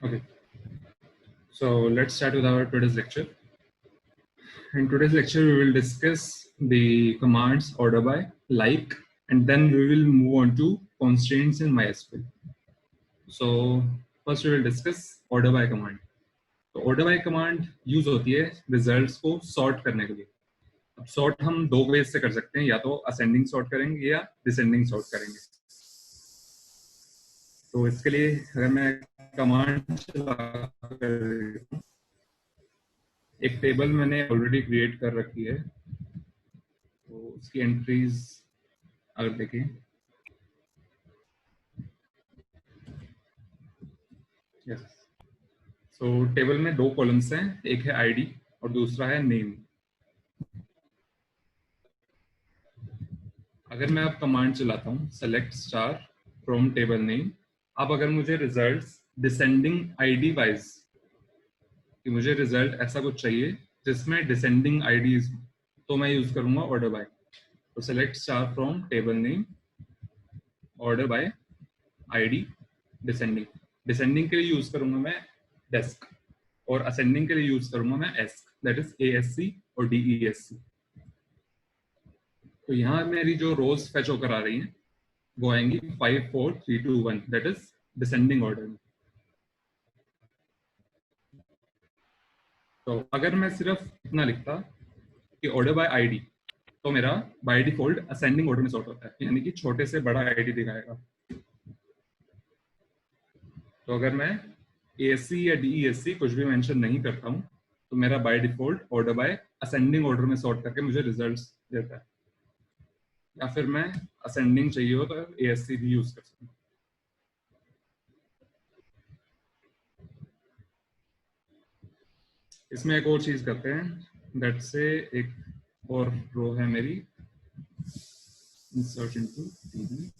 Okay, so let's start with our today's lecture. In today's lecture, we will discuss the commands order by, like, and then we will move on to constraints in MySQL. So first, we will discuss order by command. तो order by command use होती है results को sort करने के लिए. अब sort हम दो वेज से कर सकते हैं, या तो असेंडिंग सॉर्ट करेंगे या डिसेंडिंग सॉर्ट करेंगे. तो इसके लिए अगर मैं कमांड एक टेबल मैंने ऑलरेडी क्रिएट कर रखी है, तो उसकी एंट्रीज अगर देखें, यस, सो टेबल में दो कॉलम्स हैं, एक है आईडी और दूसरा है नेम. अगर मैं अब कमांड चलाता हूँ select star from table name, अब अगर मुझे रिजल्ट्स डिसेंडिंग आईडी वाइज, कि मुझे रिजल्ट ऐसा कुछ चाहिए जिसमें डिसेंडिंग आईडीज, तो मैं यूज करूंगा ऑर्डर बाय. तो select star from table name order by ID descending. Descending के लिए यूज करूंगा मैं डेस्क, और असेंडिंग के लिए यूज करूंगा मैं एस्क, दैट इज ASC और DESC. तो यहाँ मेरी जो रोज फेच होकर आ रही हैं वो आएंगी 5 4 3 2 1, दैट इज डिसेंडिंग ऑर्डर में. तो अगर मैं सिर्फ इतना लिखता कि ऑर्डर बाय आईडी, तो मेरा बाय डिफॉल्ट असेंडिंग ऑर्डर में सॉर्ट होता है, यानी कि छोटे से बड़ा आईडी दिखाएगा. तो अगर मैं ASC या DESC कुछ भी मेंशन नहीं करता हूँ, तो मेरा by default order by ascending order में सॉर्ट करके मुझे रिजल्ट्स देता है. या फिर मैं असेंडिंग चाहिए हो तो ASC भी यूज कर सकता हूँ. इसमें एक और चीज करते हैं, दैट से एक और रो है मेरी, इंसर्ट इनटू DB.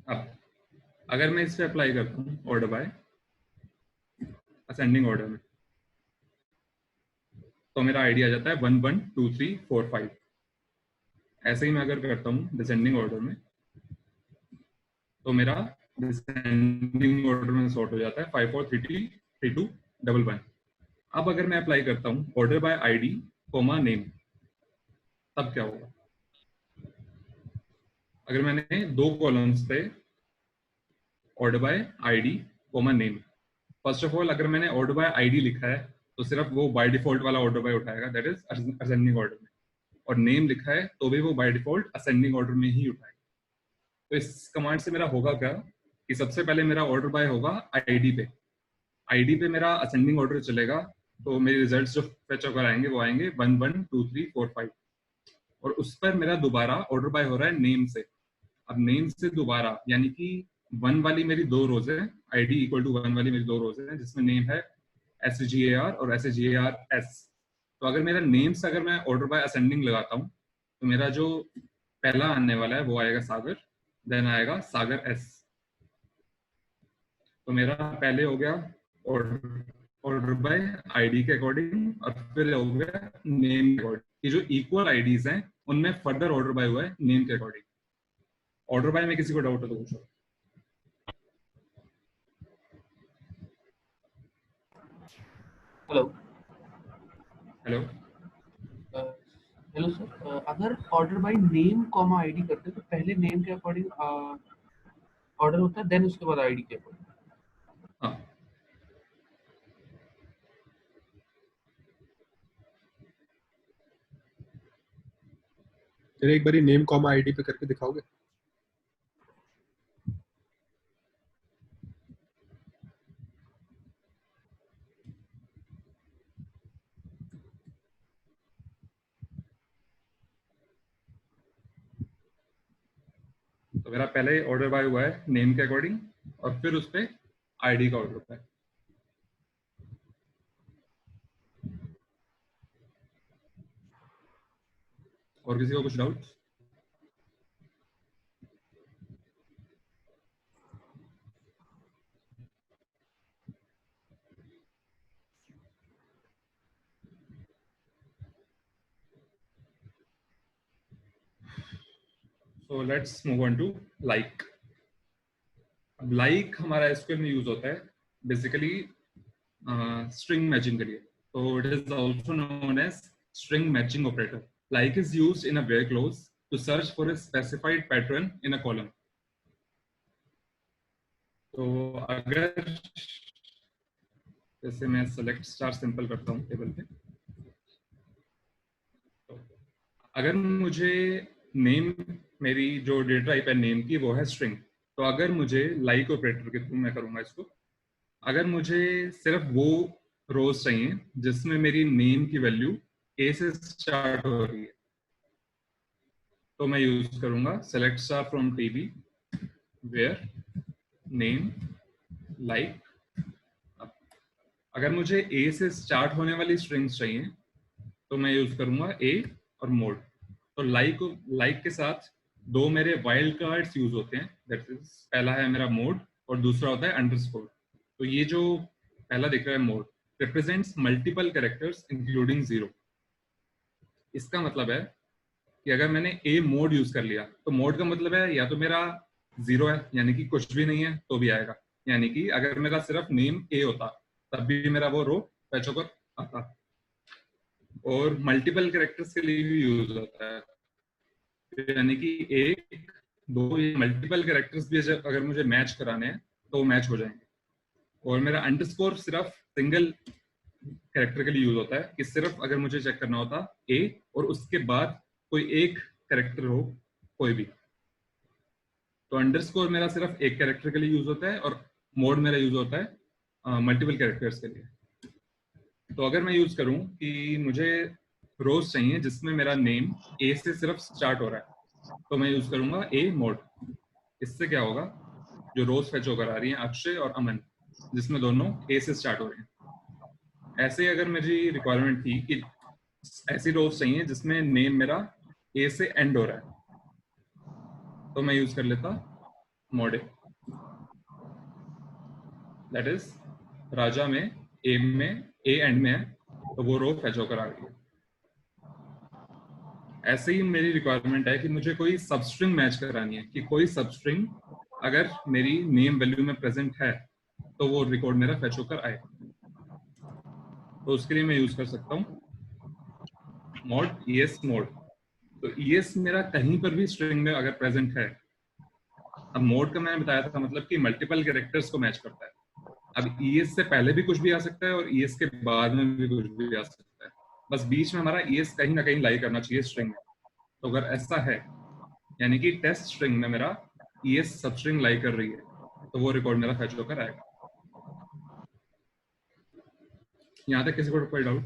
अब अगर मैं इस पे अप्लाई करता हूँ ऑर्डर बाय असेंडिंग ऑर्डर में, तो मेरा आईडी आ जाता है 1 1 2 3 4 5. ऐसे ही मैं अगर करता हूँ डिसेंडिंग ऑर्डर में, तो मेरा डिसेंडिंग ऑर्डर में सॉर्ट हो जाता है 5 4 3 3 2 1 1. अब अगर मैं अप्लाई करता हूँ order by ID comma name, तब क्या होगा? अगर मैंने दो कॉलम्स पे order by ID comma name, first of all अगर मैंने ऑर्डर बाय आईडी लिखा है तो सिर्फ वो बाय डिफॉल्ट वाला ऑर्डर बाय उठाएगा, दैट इज असेंडिंग ऑर्डर में. और नेम लिखा है तो भी वो बाय डिफॉल्ट असेंडिंग ऑर्डर में ही उठाएगा. तो इस कमांड से मेरा होगा क्या कि सबसे पहले मेरा ऑर्डर बाय होगा आईडी पे, आईडी पे मेरा असेंडिंग ऑर्डर चलेगा, तो मेरे रिजल्ट्स जो फेच होकर आएंगे वो आएंगे 1 1 2 3 4 5. और उस पर मेरा दोबारा ऑर्डर बाय हो रहा है नेम से. अब नेम से दोबारा, यानी कि 1 वाली मेरी दो रोज है, आईडी इक्वल टू 1 वाली मेरी दो रोज है, जिसमें नेम है SGAR और SGARS. तो अगर मेरा नेम से अगर मैं ऑर्डर बाय असेंडिंग लगाता हूँ, तो मेरा जो पहला आने वाला है वो आएगा सागर, देन आएगा सागर S. तो मेरा पहले हो गया ऑर्डर ऑर्डर बाय आईडी के अकॉर्डिंग, और फिर हो गया नेम के अकॉर्डिंग. ये जो इक्वल आईडीज हैं उनमें फर्दर ऑर्डर बाय हुआ है नेम के अकॉर्डिंग. ऑर्डर बाय में किसी को डाउट हो तो पूछो. Hello hello. हेलो सर, अगर order by name comma ID करते हैं तो पहले नेम के अकॉर्डिंग ऑर्डर होता है, देन उसके बाद आईडी के अकॉर्डिंग. हाँ, एक बारी नेम कॉमा आईडी पे करके दिखाओगे? तो मेरा पहले ऑर्डर बाय हुआ है नेम के अकॉर्डिंग, और फिर उस पर आईडी का ऑर्डर होता है. और किसी को कुछ doubt? So let's move on to like. अब लाइक हमारा एसक्यूएल में यूज होता है बेसिकली string matching के लिए. So it is also known as string matching operator. Like is used in a where clause to search for a specified pattern in a column. तो अगर जैसे मैं select star simple करता हूँ table पे, तो अगर मुझे नेम, मेरी जो डेटा टाइप है नेम की वो है स्ट्रिंग, तो अगर मुझे लाइक ऑपरेटर के थ्रू मैं करूंगा इसको, अगर मुझे सिर्फ वो रोज चाहिए जिसमें मेरी नेम की वैल्यू ए से स्टार्ट हो रही है, तो मैं यूज करूंगा select star from TB where name like. अगर मुझे ए से स्टार्ट होने वाली स्ट्रिंग्स चाहिए तो मैं यूज करूंगा ए और मोड. तो लाइक के साथ दो मेरे वाइल्ड कार्ड्स यूज होते हैं. दैट इज पहला है मेरा मोड और दूसरा होता है अंडरस्कोर. तो ये जो पहला दिख रहा है mode represents multiple characters including 0. इसका मतलब है कि अगर मैंने ए मोड यूज कर लिया तो मोड का मतलब है या तो मेरा 0 है यानी कि कुछ भी नहीं है तो भी आएगा, यानी कि अगर मेरा सिर्फ नेम ए होता तब भी मेरा वो रो फैच होकर आता. और मल्टीपल कैरेक्टर्स के लिए भी यूज होता है, यानी कि एक दो मल्टीपल कैरेक्टर्स भी अगर मुझे मैच कराने हैं तो मैच हो जाएंगे. और मेरा अंडरस्कोर सिर्फ सिंगल कैरेक्टर के लिए यूज होता है कि सिर्फ अगर मुझे चेक करना होता ए और उसके बाद कोई एक कैरेक्टर हो कोई भी, तो अंडरस्कोर मेरा सिर्फ एक कैरेक्टर के लिए यूज होता है और मोड मेरा यूज होता है मल्टीपल कैरेक्टर्स के लिए. तो अगर मैं यूज करूं कि मुझे रोज चाहिए जिसमें मेरा नेम ए से सिर्फ स्टार्ट हो रहा है, तो मैं यूज करूंगा ए मोड. इससे क्या होगा, जो रोज फैच होकर आ रही है अक्षय और अमन जिसमें दोनों ए से स्टार्ट हो रहे हैं. ऐसे अगर मेरी रिक्वायरमेंट थी कि ऐसी रोज चाहिए जिसमें नेम मेरा ए से एंड हो रहा है, तो मैं यूज कर लेता मॉड ए. दैट इज राजा में ए एंड में है तो वो रो फैच होकर आ रही है. ऐसे ही मेरी रिक्वायरमेंट है कि मुझे कोई सबस्ट्रिंग मैच करानी है कि कोई सबस्ट्रिंग अगर मेरी नेम वैल्यू में प्रेजेंट है तो वो रिकॉर्ड मेरा फैच होकर आए. तो उसके लिए मैं यूज कर सकता हूँ मॉड ईएस मोड. तो ईएस मेरा कहीं पर भी स्ट्रिंग में अगर प्रेजेंट है. अब मोड का मैंने बताया था मतलब कि मल्टीपल कैरेक्टर्स को मैच करता है. अब ईएस से पहले भी कुछ भी आ सकता है और ईएस के बाद में भी कुछ भी आ सकता है, बस बीच में हमारा ईएस कहीं ना कहीं लाई करना चाहिए स्ट्रिंग में. तो अगर ऐसा है यानी कि टेस्ट स्ट्रिंग में मेरा ईएस सबस्ट्रिंग लाई कर रही है तो वो रिकॉर्ड मेरा फैच होकर आएगा. यहाँ तक किसी को कोई doubt?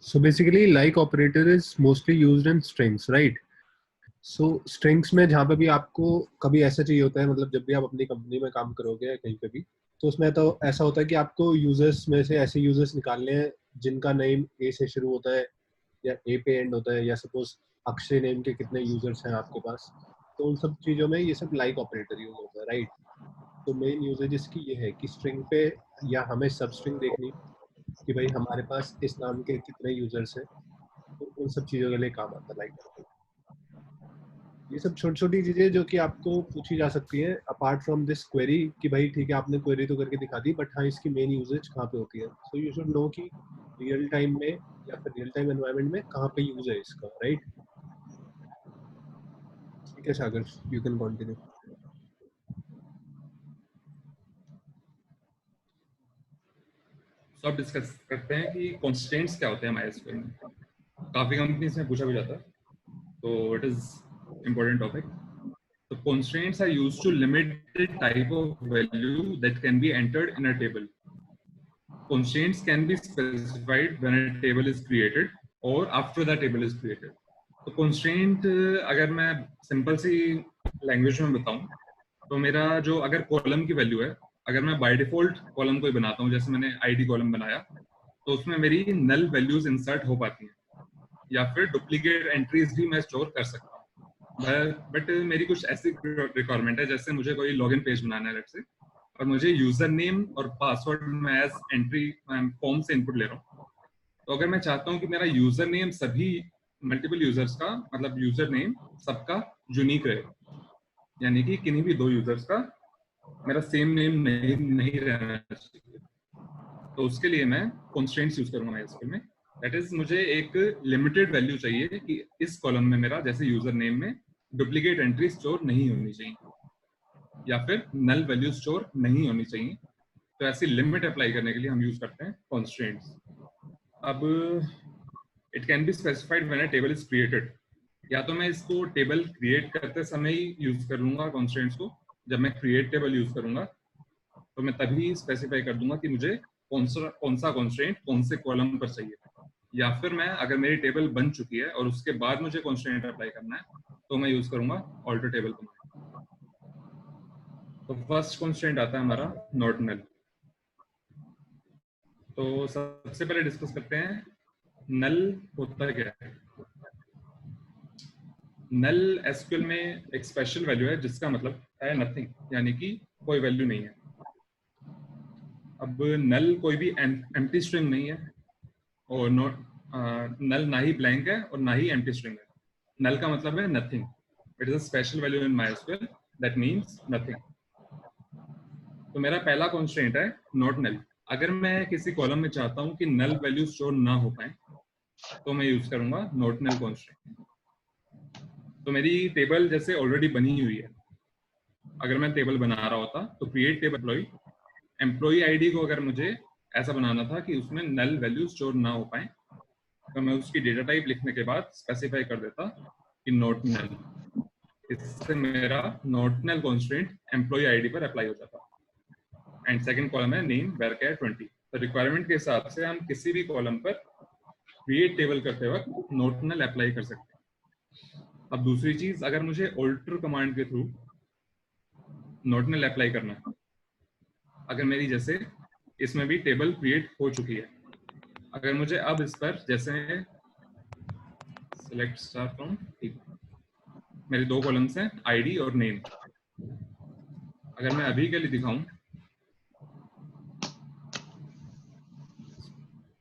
So basically, like operator is mostly used in strings, right? So strings में जहाँ पे भी आपको कभी ऐसा चाहिए होता है, मतलब जब भी आप अपनी कंपनी में काम करोगे या कहीं पे भी, तो उसमें तो ऐसा होता है कि आपको यूजर्स में से ऐसे यूजर्स निकालने हैं जिनका नेम ए से शुरू होता है या ए पे एंड होता है, या सपोज अक्षय नेम के कितने यूजर्स हैं आपके पास, तो उन सब चीज़ों में ये सब लाइक ऑपरेटर यूज होता है, राइट? तो मेन यूजेज इसकी ये है कि स्ट्रिंग पे या हमें सब स्ट्रिंग देखनी कि भाई हमारे पास इस नाम के कितने यूजर्स हैं, तो उन सब चीज़ों के लिए काम आता है लाइक. ये सब छोटी छोटी चीजें जो कि आपको पूछी जा सकती है अपार्ट फ्रॉम दिस क्वेरी कि भाई ठीक है आपने क्वेरी तो करके दिखा दी, बट हाँ इसकी मेन यूजेज कहाँ पे होती है. सो यू शुड नो कि रियल टाइम में या फिर रियल टाइम एनवायरनमेंट में कहाँ पे यूज है इसका, राइट? ठीक है सागर, यू कैन कंटिन्यू. तो अब डिस्कस करते हैं कि कॉन्स्टेंट्स क्या होते हैं MySQL में. काफी कंपनीज में पूछा भी जाता है, तो it is important topic. So constraints are used to limit the type of value that can be entered in a table. Constraints can be specified when a table is created or after the table is created. तो constraint अगर मैं simple सी language में बताऊं तो मेरा जो अगर column की वैल्यू है, अगर मैं बाय डिफॉल्ट कॉलम कोई बनाता हूं, जैसे मैंने आईडी कॉलम बनाया, तो उसमें मेरी नल वैल्यूज इंसर्ट हो पाती हैं या फिर डुप्लीकेट एंट्रीज भी मैं स्टोर कर सकता हूं. बट मेरी कुछ ऐसी रिक्वायरमेंट है जैसे मुझे कोई लॉगिन पेज बनाना है लेट्स से, और मुझे यूजर नेम और पासवर्ड मैं एज एंट्री फॉर्म से इनपुट ले रहा हूँ। तो अगर मैं चाहता हूँ कि मेरा यूजर नेम सभी मल्टीपल यूजर्स का, मतलब यूजर नेम सबका यूनिक रहे, यानी कि किन्हीं भी दो यूजर्स का मेरा सेम नेम नहीं रहना चाहिए, तो उसके लिए मैं कॉन्स्ट्रेंट्स यूज करूंगा MySQL में। दैट इज, मुझे एक लिमिटेड वैल्यू चाहिए कि इस कॉलम में मेरा, जैसे यूजर नेम में, डुप्लीकेट एंट्री स्टोर नहीं होनी चाहिए या फिर नल वैल्यू स्टोर नहीं होनी चाहिए। तो ऐसी लिमिट अप्लाई करने के लिए हम यूज करते हैं कॉन्स्ट्रेंट्स। अब it can be specified when a table is created. या तो मैं इसको टेबल क्रिएट करते समय ही यूज कर लूंगा कॉन्स्ट्रेंट्स को, जब मैं क्रिएट टेबल यूज करूंगा तो मैं तभी स्पेसिफाई कर दूंगा कि मुझे कौन सा कॉन्स्ट्रेंट कौन से कॉलम पर चाहिए। या फिर मैं, अगर मेरी टेबल बन चुकी है और उसके बाद मुझे कॉन्स्ट्रेंट अप्लाई करना है, तो मैं यूज करूंगा ऑल्टर टेबल कमांड। तो फर्स्ट कॉन्स्ट्रेंट आता है हमारा नॉट नल। तो सबसे पहले डिस्कस करते हैं नल होता क्या है। नल एसक्यूएल में एक स्पेशल वैल्यू है जिसका मतलब है नथिंग, यानी कि कोई वैल्यू नहीं है। अब नल कोई भी एम्प्टी स्ट्रिंग नहीं है, और नल ना ही ब्लैंक है और ना ही एम्प्टी स्ट्रिंग है। नल का मतलब है nothing. It is a special value in MySQL that means nothing. तो मेरा पहला कॉन्स्ट्रेंट है नॉट नल। अगर मैं किसी कॉलम में चाहता हूं कि नल वैल्यू स्टोर ना हो पाए, तो मैं यूज करूंगा नॉट नल कॉन्स्ट्रेंट। तो मेरी टेबल जैसे ऑलरेडी बनी हुई है, अगर मैं टेबल बना रहा होता तो क्रिएट टेबल एम्प्लॉय आईडी को अगर मुझे ऐसा बनाना था कि उसमें नल वैल्यू स्टोर ना हो पाए, तो मैं उसकी डेटा टाइप लिखने के बाद स्पेसिफाई कर देता कि नॉट नल। इससे मेरा not null constraint employ ID पर अप्लाई हो जाता। एंड सेकंड कॉलम है नेम varchar 20। तो रिक्वायरमेंट के हिसाब से हम किसी भी कॉलम पर क्रिएट टेबल करते वक्त नॉट नल अप्लाई कर सकते हैं। अब दूसरी चीज, अगर मुझे ऑल्टर कमांड के थ्रू नॉट नल अप्लाई करना है, अगर मेरी जैसे इसमें भी टेबल क्रिएट हो चुकी है, अगर मुझे अब इस पर जैसे सिलेक्ट स्टार फ्रॉम, ठीक, मेरे दो कॉलम्स हैं आईडी और नेम। अगर मैं अभी के लिए दिखाऊं,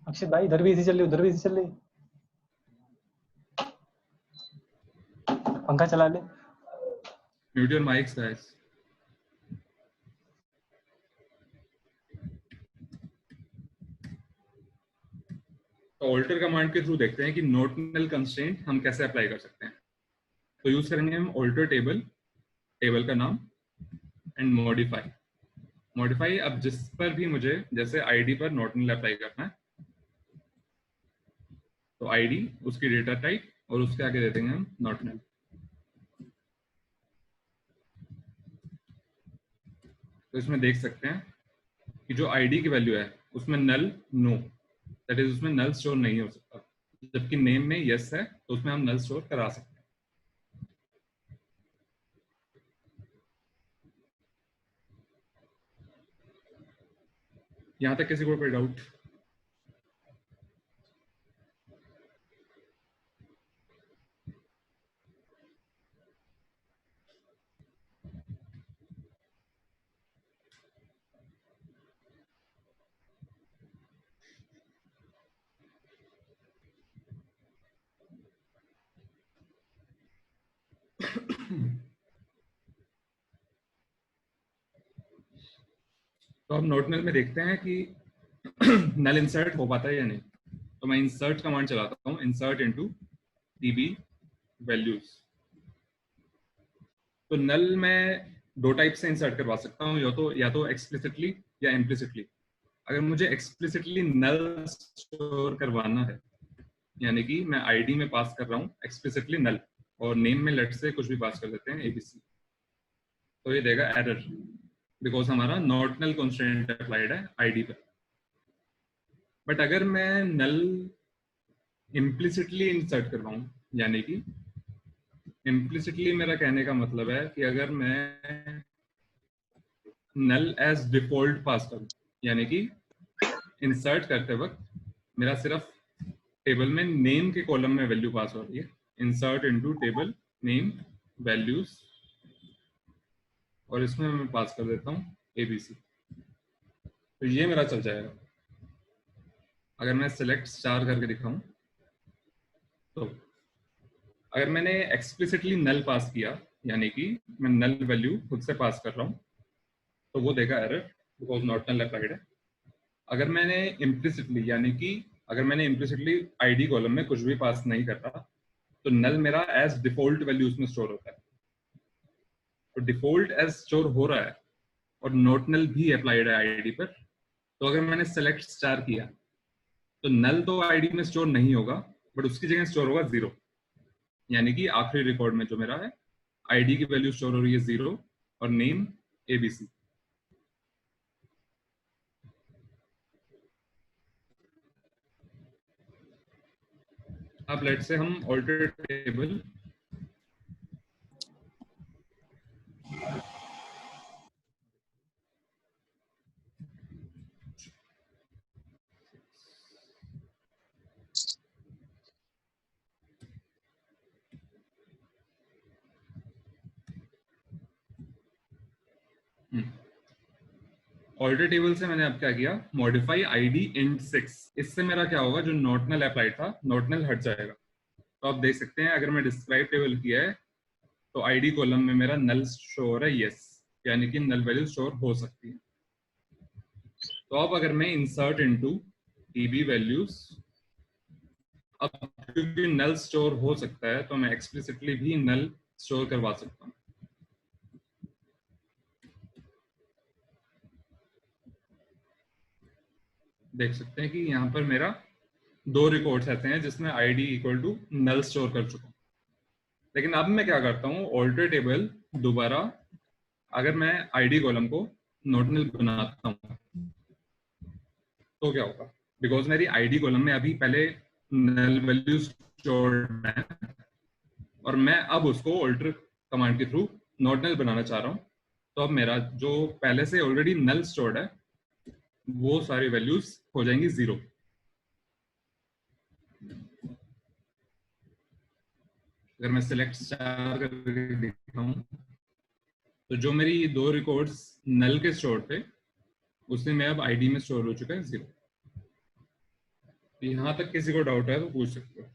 अक्षित भाई इधर भी इसी चल रही, उधर भी इसी चल रही, पंखा चला ले। Mute your mics guys. तो ऑल्टर कमांड के थ्रू देखते हैं कि नॉट नल कंस्ट्रेंट हम कैसे अप्लाई कर सकते हैं। तो यूज करेंगे हम ऑल्टर टेबल, टेबल का नाम, एंड मॉडिफाई। मॉडिफाई, अब जिस पर भी मुझे जैसे आईडी पर नॉट नल अप्लाई करना है, तो आईडी, उसकी डेटा टाइप, और उसके आगे दे देंगे हम नॉट नल। तो इसमें देख सकते हैं कि जो आईडी की वैल्यू है उसमें नल नो, दैट इज उसमें नल स्टोर नहीं हो सकता, जबकि नेम में यस है तो उसमें हम नल स्टोर करा सकते हैं। यहां तक किसी को कोई डाउट? तो अब नोट नल में देखते हैं कि नल इंसर्ट हो पाता है या नहीं। तो मैं इंसर्ट कमांड चलाता हूँ, इंसर्ट इनटू टीबी वैल्यूज। तो नल में दो टाइप से इंसर्ट करवा सकता हूँ, या तो एक्सप्लिसिटली या इम्प्लिसिटली। अगर मुझे एक्सप्लिसिटली नल स्टोर करवाना है, यानी कि मैं आईडी में पास कर रहा हूँ एक्सप्लिसिटली नल, और नेम में लेट से कुछ भी पास कर देते हैं एबीसी, तो ये देगा एरर, बिकॉज हमारा नॉट नल कंस्ट्रेंट अप्लाइड है आईडी पर। बट अगर मैं नल इम्प्लिसिटली इंसर्ट करवाऊं, यानी कि इम्प्लिसिटली मेरा कहने का मतलब है कि अगर मैं नल एज डिफॉल्ट पास करूं, यानी कि इंसर्ट करते वक्त मेरा सिर्फ टेबल में नेम के कॉलम में वैल्यू पास हो रही है, insert into table name values, और इसमें मैं पास कर देता हूं ABC। तो ये मेरा चल जाएगा। अगर मैं सिलेक्ट स्टार करके दिखाऊं तो अगर मैंने एक्सप्लिसिटली नल पास किया, यानी कि मैं नल वैल्यू खुद से पास कर रहा हूं, तो वो देगा error because not null applied है। अगर मैंने इम्प्लिसिटली, यानी कि अगर मैंने इम्प्लिसिटली आईडी कॉलम में कुछ भी पास नहीं करता, तो नल मेरा एज डिफॉल्ट वैल्यू उसमें स्टोर होता है। तो डिफॉल्ट एज स्टोर हो रहा है और नॉट नल भी अप्लाइड है आईडी पर। तो अगर मैंने सेलेक्ट स्टार किया तो नल तो आईडी में स्टोर नहीं होगा, बट उसकी जगह स्टोर होगा 0, यानी कि आखिरी रिकॉर्ड में जो मेरा है आईडी की वैल्यू स्टोर हो रही है 0 और नेम ABC। अब लेट से हम ऑल्टर टेबल ऑल्टर टेबल से मैंने अब क्या किया, मॉडिफाई आईडी इंट 6। इससे मेरा क्या होगा, जो नॉट नल अप्लाइड था नॉट नल हट जाएगा। तो आप देख सकते हैं अगर मैं डिस्क्राइब टेबल किया है तो आईडी कॉलम में मेरा नल शो हो रहा है यस, यानी कि नल वैल्यू स्टोर हो सकती है। तो अब अगर मैं इंसर्ट इनटू टीबी वैल्यूज, अब क्योंकि नल स्टोर हो सकता है तो मैं एक्सप्लिसिटली भी नल स्टोर करवा सकता हूँ। देख सकते हैं कि यहाँ पर मेरा 2 रिकॉर्ड्स ऐसे हैं जिसमें ID equal to null store कर चुका हूँ। लेकिन अब मैं क्या करता हूँ, ऑल्टर टेबल दोबारा अगर मैं आईडी कॉलम को नॉट नल बनाता हूँ तो क्या होगा, बिकॉज मेरी आईडी कॉलम में अभी पहले नल वैल्यू स्टोर्ड है और मैं अब उसको ऑल्टर कमांड के थ्रू नॉट नल बनाना चाह रहा हूँ। तो अब मेरा जो पहले से ऑलरेडी नल स्टोर्ड है वो सारी वैल्यूज हो जाएंगी 0। अगर मैं सिलेक्ट स्टार करके देखता हूँ तो जो मेरी 2 रिकॉर्ड्स नल के स्टोर थे उसमें मैं अब आईडी में स्टोर हो चुका है 0। यहाँ तक किसी को डाउट है तो पूछ सकते हो।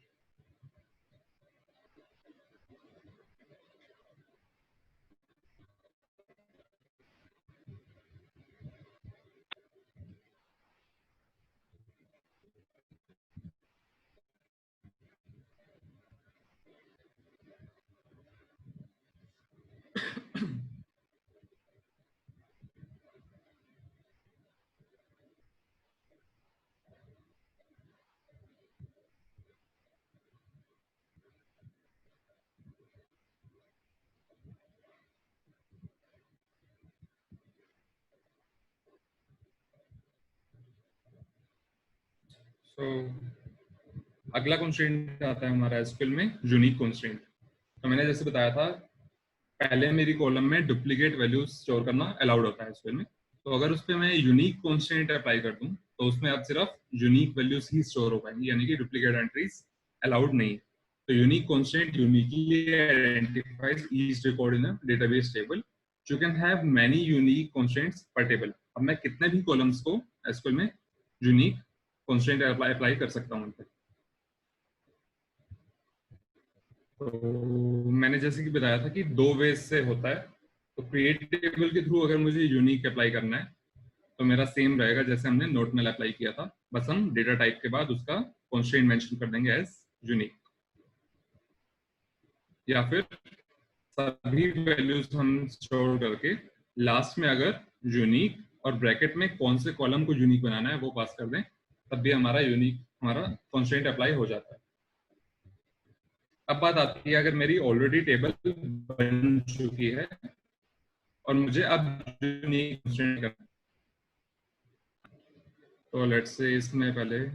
तो अगला कंस्ट्रेंट आता है हमारा एसक्यूएल में यूनिक कंस्ट्रेंट। तो मैंने जैसे बताया था पहले मेरी कॉलम में डुप्लीकेट वैल्यूज स्टोर करना अलाउड होता है एसक्यूएल में। तो अगर उस पर मैं यूनिक कंस्ट्रेंट अप्लाई कर दूं तो उसमें अब सिर्फ यूनिक वैल्यूज ही स्टोर हो पाएंगी, यानी कि डुप्लीकेट एंट्रीज अलाउड नहीं है। तो unique constraint uniquely identifies each record in a database table. You can have many unique constraints पर टेबल। अब मैं कितने भी कॉलम्स को एसक्यूएल में यूनिक कंस्ट्रेंट अप्लाई कर सकता हूं उन पे। तो मैंने जैसे कि बताया था कि 2 वेज से होता है। तो क्रिएट टेबल के थ्रू अगर मुझे यूनिक अप्लाई करना है तो मेरा सेम रहेगा जैसे हमने नोट नल अप्लाई किया था, बस हम डेटा टाइप के बाद उसका कंस्ट्रेंट मेंशन कर देंगे एज यूनिक। या फिर सभी वैल्यूज हम स्टोर करके लास्ट में अगर यूनिक और ब्रैकेट में कौन से कॉलम को यूनिक बनाना है वो पास कर दें, तब भी हमारा यूनिक हमारा कंस्ट्रेंट अप्लाई हो जाता है। अब बात आती है अगर मेरी ऑलरेडी टेबल बन चुकी है और मुझे अब यूनिक कंस्ट्रेंट करना है, तो लेट्स से इसमें पहले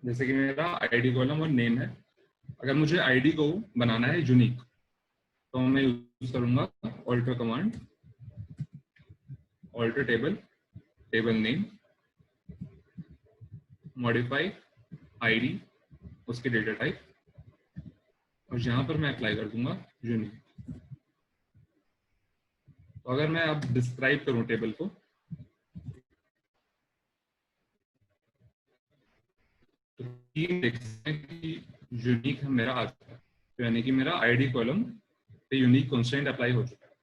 जैसे कि मेरा आईडी कॉलम और नेम है। अगर मुझे आईडी को बनाना है यूनिक तो मैं यूज करूंगा alter command, alter table, table name, modify ID, उसके डेटा टाइप, और यहां पर मैं अप्लाई कर दूंगा यूनिक। तो अगर मैं अब डिस्क्राइब करूं टेबल को, तो देख सकते हैं कि यूनिक मेरा आ चुका है, तो यानी कि मेरा आईडी कॉलम पे यूनिक कंस्ट्रेंट अप्लाई हो चुका है।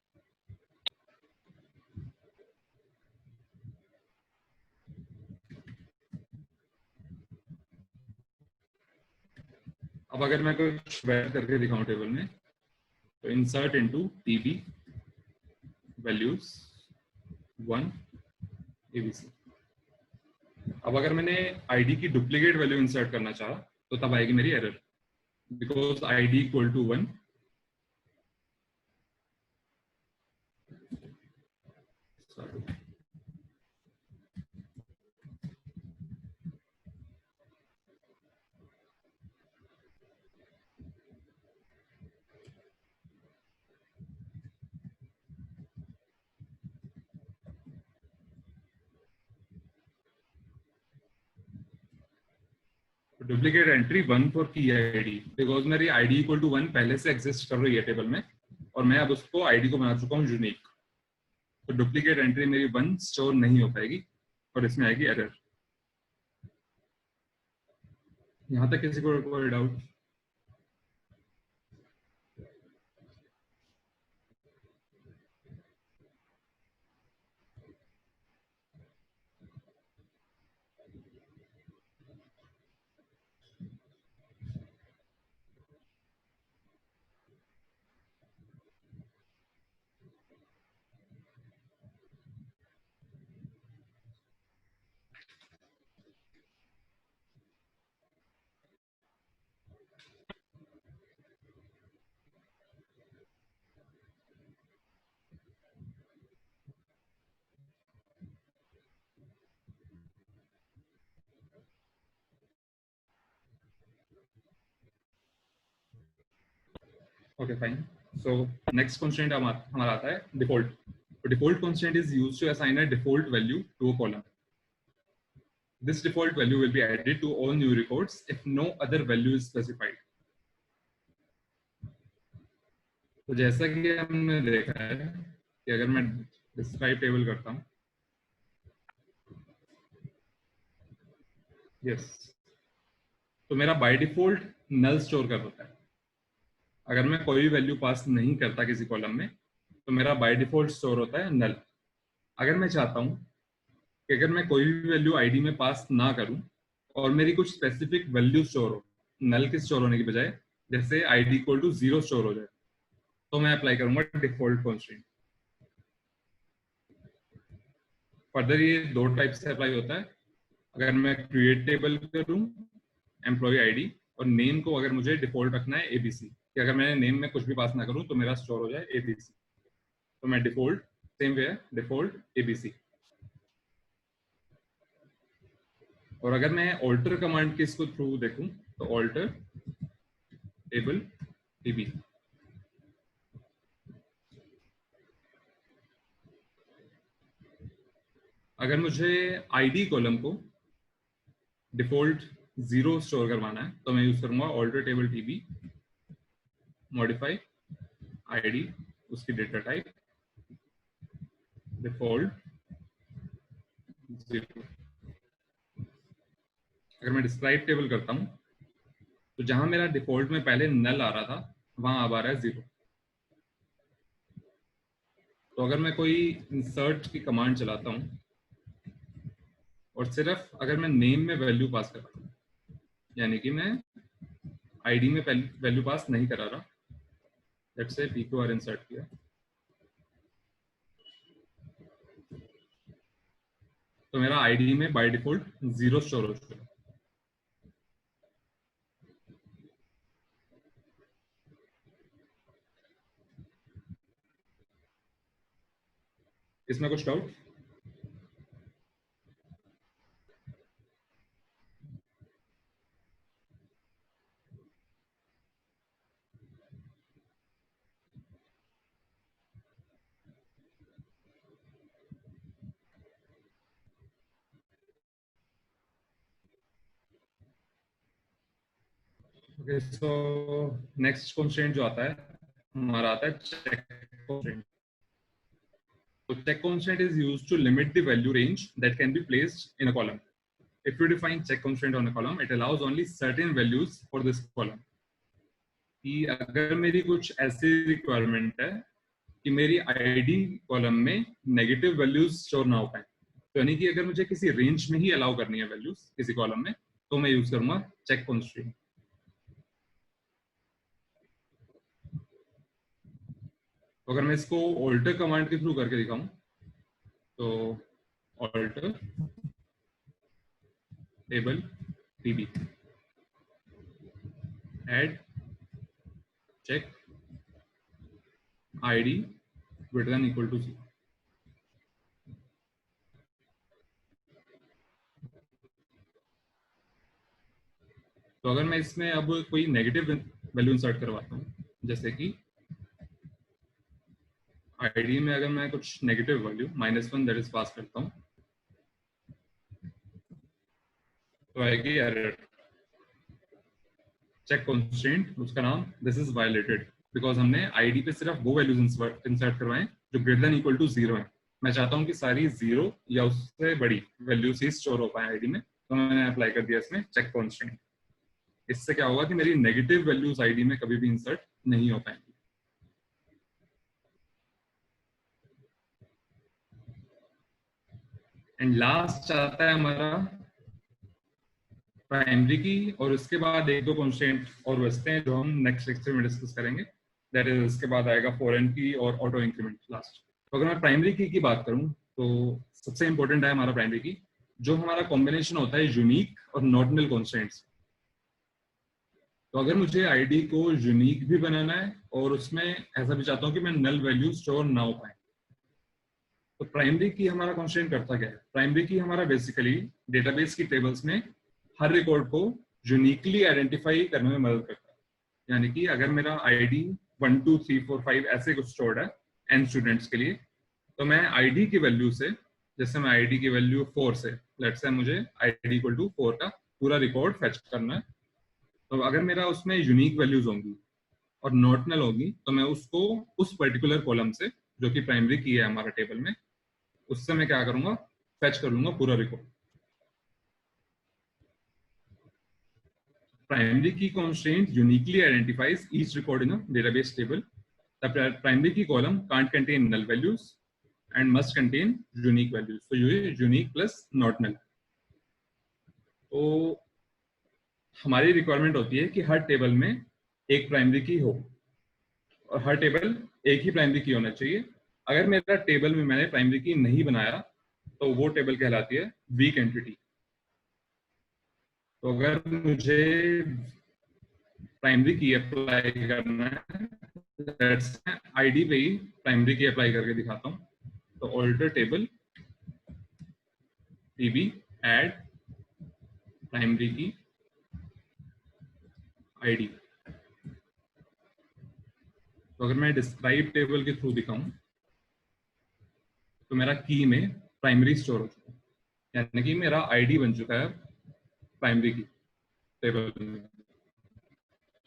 अब अगर मैं कुछ वैल्यू करके दिखाऊं टेबल में, तो insert into TB values 1 ABC. अब अगर मैंने आईडी की डुप्लीकेट वैल्यू इंसर्ट करना चाहा, तो तब आएगी मेरी error, because ID equal to 1। Duplicate entry 1 for key ID, because मेरी आईडी इक्वल टू 1 पहले से एग्जिस्ट कर रही है टेबल में, और मैं अब उसको आईडी को बना चुका हूँ यूनिक। तो डुप्लीकेट एंट्री मेरी 1 स्टोर नहीं हो पाएगी, और इसमें आएगी एरर। यहां तक किसी को कोई doubt? Okay, fine. So next constraint हमारा आता है default. So default constraint is used to assign a default value to a column. This default value will be added to all new records if no other value is specified. तो जैसा कि हमने देखा है कि अगर मैं डिस्क्राइब टेबल करता हूँ, yes, तो मेरा बाय डिफॉल्ट नल स्टोर कर देता है। अगर मैं कोई वैल्यू पास नहीं करता किसी कॉलम में, तो मेरा बाय डिफॉल्ट स्टोर होता है नल। अगर मैं चाहता हूँ कि अगर मैं कोई भी वैल्यू आईडी में पास ना करूं और मेरी कुछ स्पेसिफिक वैल्यू स्टोर हो, नल के स्टोर होने की बजाय, जैसे आईडी इक्वल टू 0 स्टोर हो जाए, तो मैं अप्लाई करूंगा डिफॉल्ट कॉन्स्टेंट। फर्दर ये दो टाइप से अप्लाई होता है। अगर मैं क्रिएट टेबल करूं एम्प्लॉय आईडी, और नेम को अगर मुझे डिफॉल्ट रखना है एबीसी, कि अगर मैंने नेम में कुछ भी पास ना करूं तो मेरा स्टोर हो जाए एबीसी, तो मैं डिफॉल्ट, सेम वे है डिफॉल्ट एबीसी। और अगर मैं ऑल्टर कमांड के इसको थ्रू देखूं, तो ऑल्टर टेबल टीबी, अगर मुझे आईडी कॉलम को डिफॉल्ट 0 स्टोर करवाना है, तो मैं यूज करूंगा alter table TB, modify ID, उसकी डेटा टाइप डिफॉल्ट 0। अगर मैं डिस्क्राइब टेबल करता हूं, तो जहां मेरा डिफॉल्ट में पहले नल आ रहा था, वहां अब आ रहा है 0। तो अगर मैं कोई इंसर्ट की कमांड चलाता हूं और सिर्फ अगर मैं नेम में वैल्यू पास कर रहा हूं, यानी कि मैं आईडी में वैल्यू पास नहीं करा रहा, लेट्स से pqr इंसर्ट किया, तो मेरा आईडी में बाय डिफॉल्ट 0 स्टोर हो चुका है। इसमें कुछ doubt? Okay, so next constraint जो आता है हमारा आता है check constraint. So check constraint is used to limit the value range that can be placed in a column. If you define check constraint on a column, it allows only certain values for this column. कि अगर मेरी कुछ ऐसी requirement है कि मेरी ID column में negative values store ना हो पाए, तो यानी कि अगर मुझे किसी रेंज में ही अलाउ करनी है वैल्यूज किसी कॉलम में, तो मैं यूज करूंगा चेक कंस्ट्रेंट. तो अगर मैं इसको ऑल्टर कमांड के थ्रू करके दिखाऊं, तो alter table TB add check id greater than equal to 0. तो अगर मैं इसमें अब कोई नेगेटिव वैल्यू इंसर्ट करवाता हूँ, जैसे कि आईडी में अगर मैं कुछ negative value -1 that is pass करता हूँ, तो आएगी एरर. चेक कंस्ट्रेंट, उसका नाम दिस इज वायलेटेड, बिकॉज हमने आईडी पे सिर्फ वो वैल्यूज इंसर्ट करवाएं जो ग्रेटर देन इक्वल टू 0 है. मैं चाहता हूँ कि सारी 0 या उससे बड़ी वैल्यूज ही स्टोर हो पाए आईडी में, तो मैंने अप्लाई कर दिया इसमें चेक कंस्ट्रेंट. इससे क्या होगा कि मेरी नेगेटिव वैल्यूज आईडी में कभी भी इंसर्ट नहीं हो पाएंगी. एंड लास्ट आता है हमारा प्राइमरी की, और उसके बाद एक दो कंस्ट्रेंट और बचते हैं जो हम नेक्स्ट लेक्चर में डिस्कस करेंगे. दैट इज उसके बाद आएगा फॉरेन की और ऑटो इंक्रीमेंट लास्ट. तो अगर मैं प्राइमरी की बात करूं, तो सबसे इंपॉर्टेंट है हमारा प्राइमरी की, जो हमारा कॉम्बिनेशन होता है यूनिक और नॉर्डिनल कंस्ट्रेंट्स. तो अगर मुझे आईडी को यूनिक भी बनाना है और उसमें ऐसा भी चाहता हूँ कि मैं नल वैल्यू स्टोर ना हो पाए, तो प्राइमरी की हमारा कंस्ट्रेंट करता क्या है? प्राइमरी की हमारा बेसिकली डेटाबेस की टेबल्स में हर रिकॉर्ड को यूनिकली आइडेंटिफाई करने में मदद करता है. यानी कि अगर मेरा आईडी 1 2 3 4 5 ऐसे कुछ स्टोर्ड है n स्टूडेंट्स के लिए, तो मैं आईडी की वैल्यू से, जैसे मैं आईडी की वैल्यू 4 से, लेट्स से मुझे आईडी इक्वल टू 4 का पूरा रिकॉर्ड फेच करना है, तो अगर मेरा उसमें यूनिक वैल्यूज होंगी और नॉर्डिनल होगी, तो मैं उसको उस पर्टिकुलर कॉलम से जो कि प्राइमरी की है हमारा टेबल में, उससे मैं क्या करूंगा, फेच कर लूंगा पूरा record. Primary key constraint uniquely identifies each record in a database table. The primary key column can't contain null values and must contain unique values. So ये unique plus not null. तो हमारी requirement होती है कि हर table में एक primary की हो और हर टेबल एक ही प्राइमरी की होना चाहिए. अगर मेरा टेबल में मैंने प्राइमरी की नहीं बनाया, तो वो टेबल कहलाती है वीक एंटिटी. तो अगर मुझे प्राइमरी की अप्लाई करना है, आईडी पे ही प्राइमरी की अप्लाई करके दिखाता हूँ. तो alter table TB add primary key ID. तो अगर मैं डिस्क्राइब टेबल के थ्रू दिखाऊं, तो मेरा की में प्राइमरी स्टोर हो चुका है, यानी कि मेरा आईडी बन चुका है प्राइमरी की टेबल में.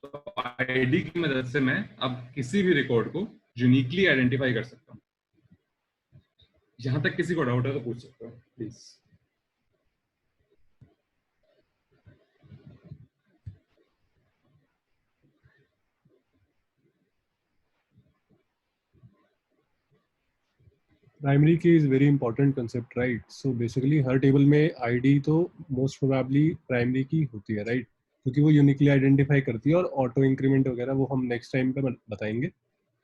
तो आईडी की मदद से मैं अब किसी भी रिकॉर्ड को यूनिकली आइडेंटिफाई कर सकता हूँ. यहां तक किसी को डाउट है तो पूछ सकते हो प्लीज. प्राइमरी की is very important concept, right? So basically her table में आईडी तो मोस्ट प्रोबेबली प्राइमरी की होती है, राइट? क्योंकि वो यूनिकली आइडेंटिफाई करती है, और ऑटो इंक्रीमेंट वगैरह वो हम नेक्स्ट टाइम पे बताएंगे.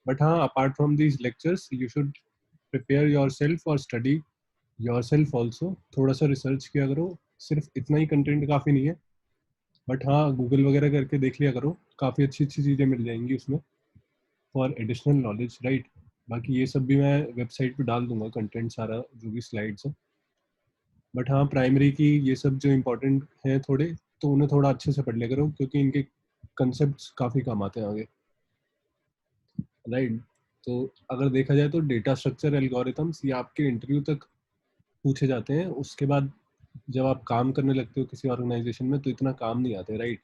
बट हाँ, apart from these lectures you should prepare yourself और स्टडी योरसेल्फ ऑल्सो. थोड़ा सा रिसर्च किया करो, सिर्फ इतना ही कंटेंट काफ़ी नहीं है. बट हाँ, गूगल वगैरह करके देख लिया करो, काफ़ी अच्छी अच्छी चीज़ें मिल जाएंगी उसमें फॉर एडिशनल नॉलेज, राइट? बाकी ये सब भी मैं वेबसाइट पे डाल दूंगा कंटेंट सारा, जो भी स्लाइड्स है. बट हाँ, प्राइमरी की ये सब जो इम्पोर्टेंट हैं थोड़े, तो उन्हें थोड़ा अच्छे से पढ़ लिया करो, क्योंकि इनके कंसेप्ट्स काफ़ी काम आते हैं आगे, राइट? तो अगर देखा जाए तो डेटा स्ट्रक्चर एल्गोरिथम्स ये आपके इंटरव्यू तक पूछे जाते हैं. उसके बाद जब आप काम करने लगते हो किसी ऑर्गेनाइजेशन में, तो इतना काम नहीं आते, राइट?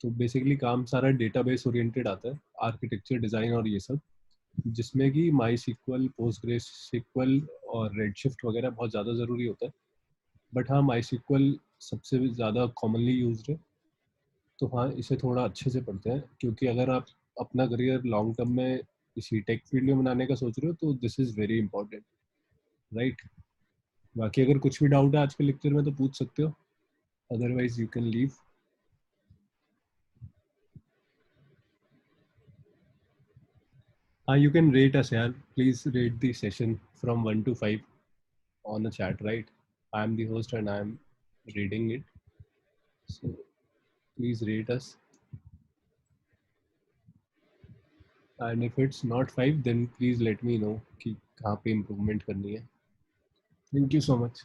तो बेसिकली काम सारा डेटाबेस ओरिएंटेड आता है, आर्किटेक्चर, डिज़ाइन और ये सब, जिसमें कि माई सिक्वल, पोस्टग्रेस सिक्वल और रेडशिफ्ट वगैरह बहुत ज़्यादा ज़रूरी होता है। बट हाँ, माई सिक्वल सबसे ज़्यादा कॉमनली यूज्ड है, तो हाँ इसे थोड़ा अच्छे से पढ़ते हैं, क्योंकि अगर आप अपना करियर लॉन्ग टर्म में इसी टेक फील्ड में बनाने का सोच रहे हो तो this is very important, right. बाकी अगर कुछ भी डाउट है आज के लेक्चर में तो पूछ सकते हो, अदरवाइज यू कैन लीव। हाँ, you can rate us यार, please rate the session from 1 to 5 on the chat, right? I am the host and I am reading it, so please rate us, and if it's not 5 then please let me know कि कहाँ पे improvement करनी है. Thank you so much.